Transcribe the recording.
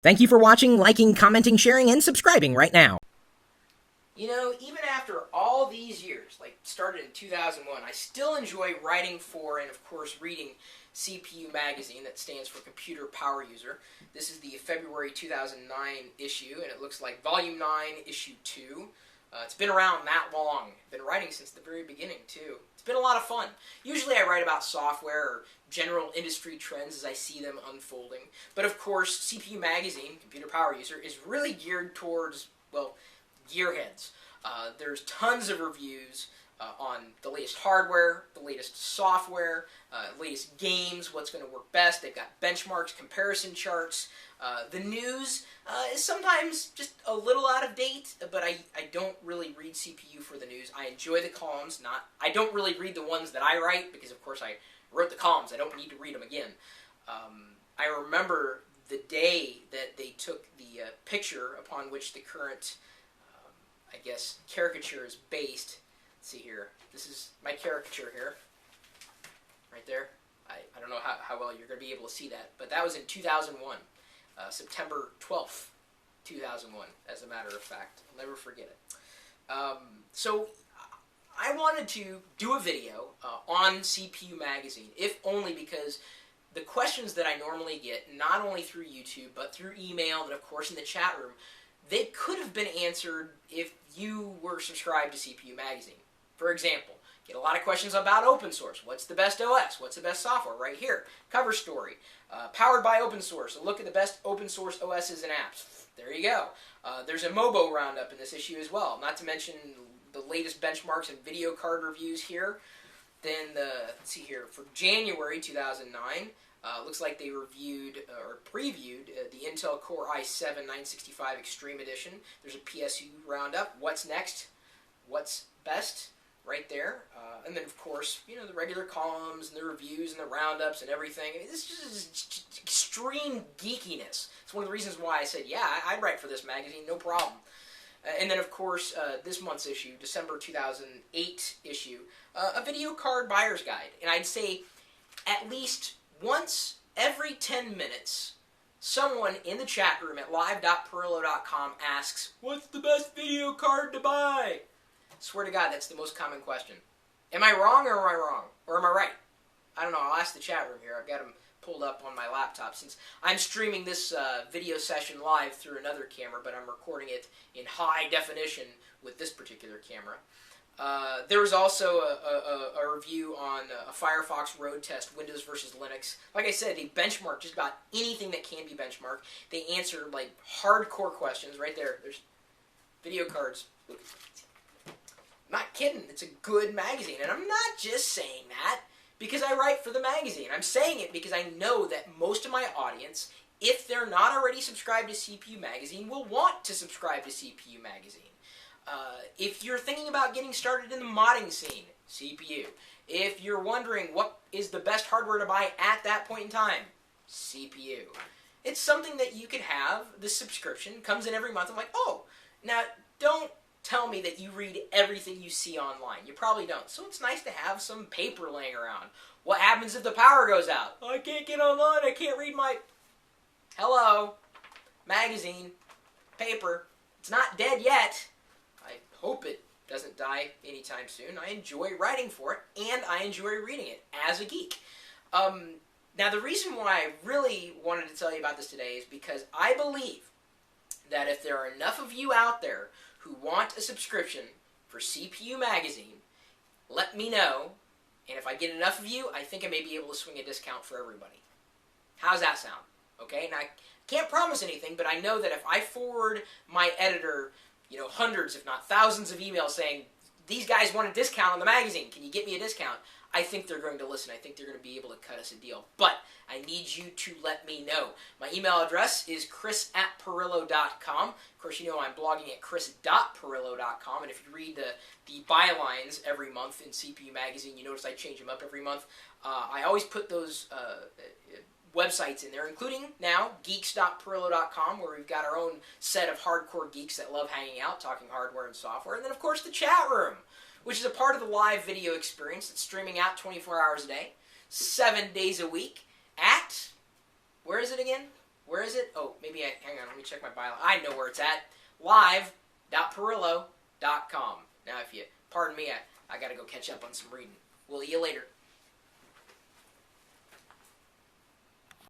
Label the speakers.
Speaker 1: Thank you for watching, liking, commenting, sharing, and subscribing right now.
Speaker 2: You know, even after all these years, like started in 2001, I still enjoy writing for and, of course, reading CPU Magazine, that stands for Computer Power User. This is the February 2009 issue, and it looks like Volume 9, Issue 2. It's been around that long. I've been writing since the very beginning, too. It's been a lot of fun. Usually I write about software or general industry trends as I see them unfolding. But, of course, CPU Magazine, Computer Power User, is really geared towards, well, gearheads. There's tons of reviews on the latest hardware, the latest software, latest games, what's going to work best. They've got benchmarks, comparison charts. The news is sometimes just a little out of date, but I don't really read CPU for the news. I enjoy the columns. I don't really read the ones that I write because, of course, I wrote the columns. I don't need to read them again. I remember the day that they took the picture upon which the current I guess, caricature is based. Let's see here. This is my caricature here. Right there. I don't know how well you're going to be able to see that, but that was in 2001. September 12th, 2001, as a matter of fact. I'll never forget it. So I wanted to do a video on CPU Magazine, if only because the questions that I normally get, not only through YouTube, but through email, and of course in the chat room, they could have been answered if you were subscribed to CPU Magazine. For example, get a lot of questions about open source. What's the best OS? What's the best software? Right here. Cover story. Powered by open source. A look at the best open source OSs and apps. There you go. There's a MOBO roundup in this issue as well. Not to mention the latest benchmarks and video card reviews here. Then, let's see here, for January 2009, looks like they reviewed, or previewed, the Intel Core i7-965 Extreme Edition. There's a PSU roundup. What's next? What's best? Right there. And then, of course, you know, the regular columns and the reviews and the roundups and everything. I mean, this is just extreme geekiness. It's one of the reasons why I said, yeah, I'd write for this magazine, no problem. And then, of course, this month's issue, December 2008 issue, a video card buyer's guide. And I'd say at least once every 10 minutes, someone in the chat room at live.pirillo.com asks, what's the best video card to buy? Swear to God, that's the most common question. Am I wrong or am I wrong? Or am I right? I don't know. I'll ask the chat room here. I've got them pulled up on my laptop since I'm streaming this video session live through another camera, but I'm recording it in high definition with this particular camera. There was also a review on a Firefox road test, Windows versus Linux. Like I said, they benchmark just about anything that can be benchmarked. They answer like hardcore questions right there. There's video cards. Look. I'm not kidding. It's a good magazine. And I'm not just saying that because I write for the magazine. I'm saying it because I know that most of my audience, if they're not already subscribed to CPU Magazine, will want to subscribe to CPU Magazine. If you're thinking about getting started in the modding scene, CPU. If you're wondering what is the best hardware to buy at that point in time, CPU. It's something that you could have. The subscription comes in every month. I'm like, oh, now don't tell me that you read everything you see online. You probably don't. So it's nice to have some paper laying around. What happens if the power goes out? I can't get online. I can't read my... Hello. Magazine. Paper. It's not dead yet. I hope it doesn't die anytime soon. I enjoy writing for it, and I enjoy reading it as a geek. Now, the reason why I really wanted to tell you about this today is because I believe that if there are enough of you out there who want a subscription for CPU Magazine, let me know, and if I get enough of you, I think I may be able to swing a discount for everybody. How's that sound? Okay, now I can't promise anything, but I know that if I forward my editor, you know, hundreds, if not thousands of emails saying, these guys want a discount on the magazine, can you get me a discount? I think they're going to listen. I think they're going to be able to cut us a deal. But I need you to let me know. My email address is chris@pirillo.com. Of course, you know I'm blogging at chris.pirillo.com. And if you read the bylines every month in CPU Magazine, you notice I change them up every month. I always put those websites in there, including now geeks.pirillo.com, where we've got our own set of hardcore geeks that love hanging out, talking hardware and software. And then, of course, the chat room, which is a part of the live video experience that's streaming out 24 hours a day, 7 days a week at, where is it again? Where is it? Oh, hang on, let me check my bio. I know where it's at. live.pirillo.com. Now, if you pardon me, I got to go catch up on some reading. We'll see you later.